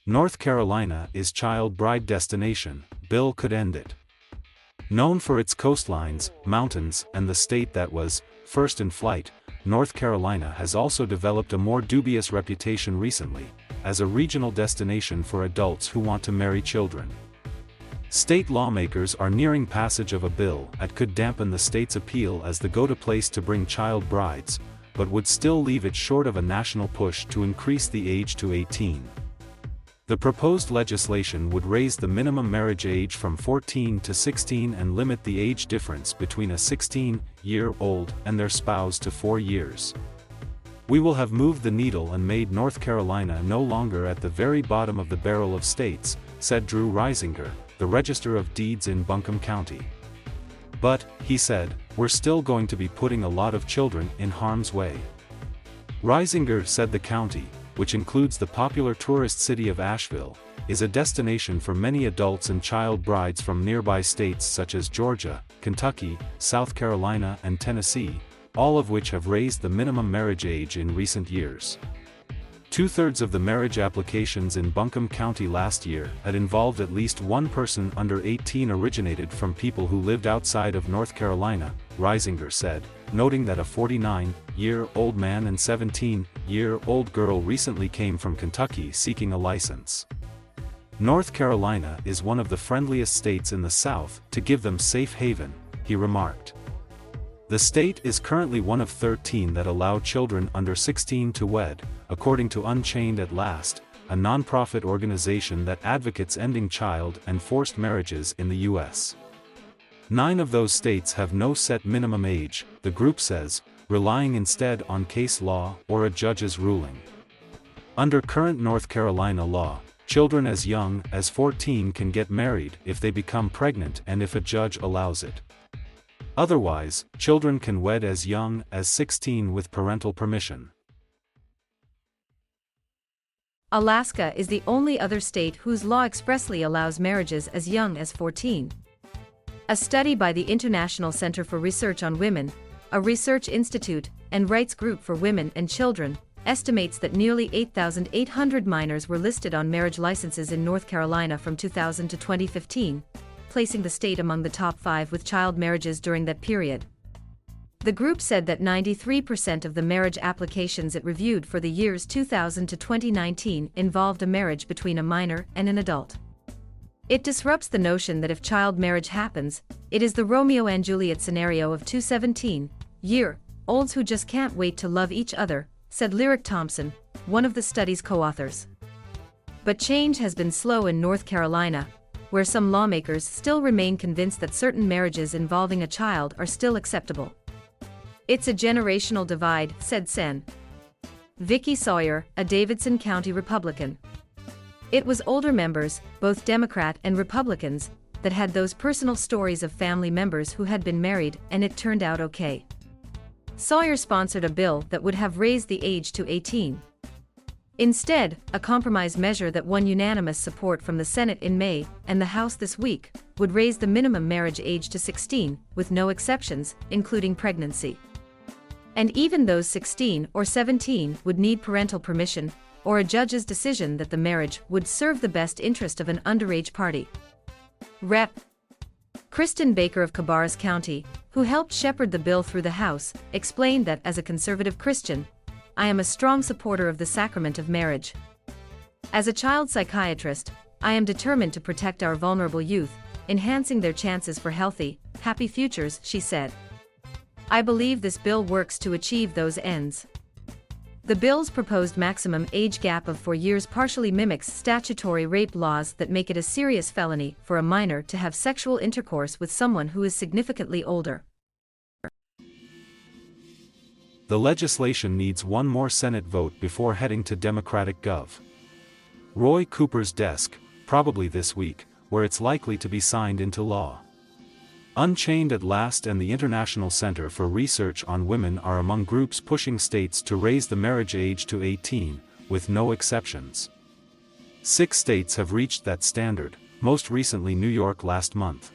North Carolina is child bride destination, bill could end it. Known for its coastlines, mountains, and the state that was first in flight, North Carolina has also developed a more dubious reputation recently, as a regional destination for adults who want to marry children. State lawmakers are nearing passage of a bill that could dampen the state's appeal as the go-to place to bring child brides, but would still leave it short of a national push to increase the age to 18. The proposed legislation would raise the minimum marriage age from 14 to 16 and limit the age difference between a 16-year-old and their spouse to 4 years. We will have moved the needle and made North Carolina no longer at the very bottom of the barrel of states, said Drew Reisinger, the Register of Deeds in Buncombe County. But, he said, we're still going to be putting a lot of children in harm's way. Reisinger said the county, which includes the popular tourist city of Asheville, is a destination for many adults and child brides from nearby states such as Georgia, Kentucky, South Carolina and Tennessee, all of which have raised the minimum marriage age in recent years. Two-thirds of the marriage applications in Buncombe County last year had involved at least one person under 18 originated from people who lived outside of North Carolina, Reisinger said, noting that a 49-year-old man and 17-year-old girl recently came from Kentucky seeking a license. North Carolina is one of the friendliest states in the South to give them safe haven, he remarked. The state is currently one of 13 that allow children under 16 to wed, according to Unchained at Last, a nonprofit organization that advocates ending child and forced marriages in the U.S. 9 of those states have no set minimum age, the group says, relying instead on case law or a judge's ruling. Under current North Carolina law, children as young as 14 can get married if they become pregnant and if a judge allows it. Otherwise, children can wed as young as 16 with parental permission. Alaska is the only other state whose law expressly allows marriages as young as 14. A study by the International Center for Research on Women, a research institute and rights group for women and children, estimates that nearly 8,800 minors were listed on marriage licenses in North Carolina from 2000 to 2015. Placing the state among the top 5 with child marriages during that period. The group said that 93% of the marriage applications it reviewed for the years 2000 to 2019 involved a marriage between a minor and an adult. It disrupts the notion that if child marriage happens, it is the Romeo and Juliet scenario of two 17-year-olds who just can't wait to love each other, said Lyric Thompson, one of the study's co-authors. But change has been slow in North Carolina, where some lawmakers still remain convinced that certain marriages involving a child are still acceptable. It's a generational divide, said Sen. Vicki Sawyer, a Davidson County Republican. It was older members, both Democrat and Republicans, that had those personal stories of family members who had been married and it turned out okay. Sawyer sponsored a bill that would have raised the age to 18. Instead, a compromise measure that won unanimous support from the Senate in May and the House this week would raise the minimum marriage age to 16, with no exceptions, including pregnancy. And even those 16 or 17 would need parental permission or a judge's decision that the marriage would serve the best interest of an underage party. Rep. Kristen Baker of Cabarrus County, who helped shepherd the bill through the House, explained that as a conservative Christian, I am a strong supporter of the sacrament of marriage. As a child psychiatrist, I am determined to protect our vulnerable youth, enhancing their chances for healthy, happy futures, she said. I believe this bill works to achieve those ends. The bill's proposed maximum age gap of 4 years partially mimics statutory rape laws that make it a serious felony for a minor to have sexual intercourse with someone who is significantly older. The legislation needs one more Senate vote before heading to Democratic Gov. Roy Cooper's desk, probably this week, where it's likely to be signed into law. Unchained at Last and the International Center for Research on Women are among groups pushing states to raise the marriage age to 18, with no exceptions. 6 states have reached that standard, most recently New York last month.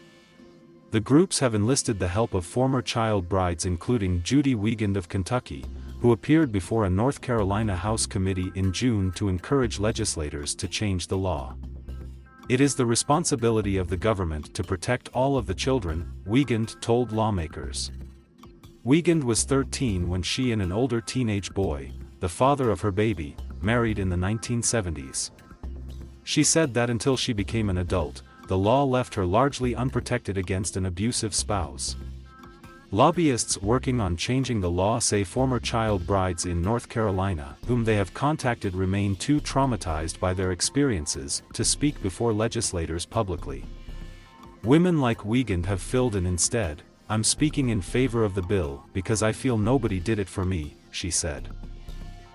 The groups have enlisted the help of former child brides including Judy Wiegand of Kentucky, who appeared before a North Carolina House committee in June to encourage legislators to change the law. It is the responsibility of the government to protect all of the children, Wiegand told lawmakers. Wiegand was 13 when she and an older teenage boy, the father of her baby, married in the 1970s. She said that until she became an adult, the law left her largely unprotected against an abusive spouse. Lobbyists working on changing the law say former child brides in North Carolina, whom they have contacted, remain too traumatized by their experiences to speak before legislators publicly. Women like Wiegand have filled in instead. "I'm speaking in favor of the bill because I feel nobody did it for me," she said.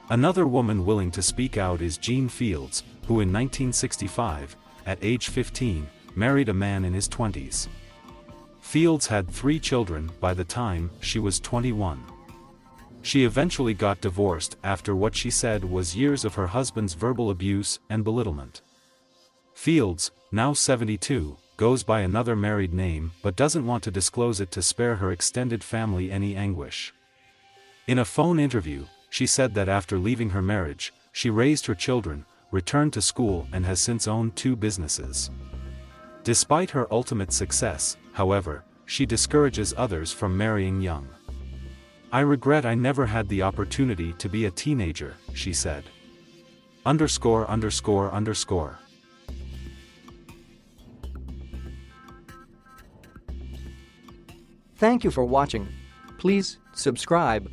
Another woman willing to speak out is Jean Fields, who in 1965, at age 15, married a man in his 20s. Fields had 3 children by the time she was 21. She eventually got divorced after what she said was years of her husband's verbal abuse and belittlement. Fields, now 72, goes by another married name but doesn't want to disclose it to spare her extended family any anguish. In a phone interview, she said that after leaving her marriage, she raised her children, returned to school and has since owned 2 businesses. Despite her ultimate success, however, she discourages others from marrying young. "I regret I never had the opportunity to be a teenager," she said. _____. Thank you for watching. Please subscribe.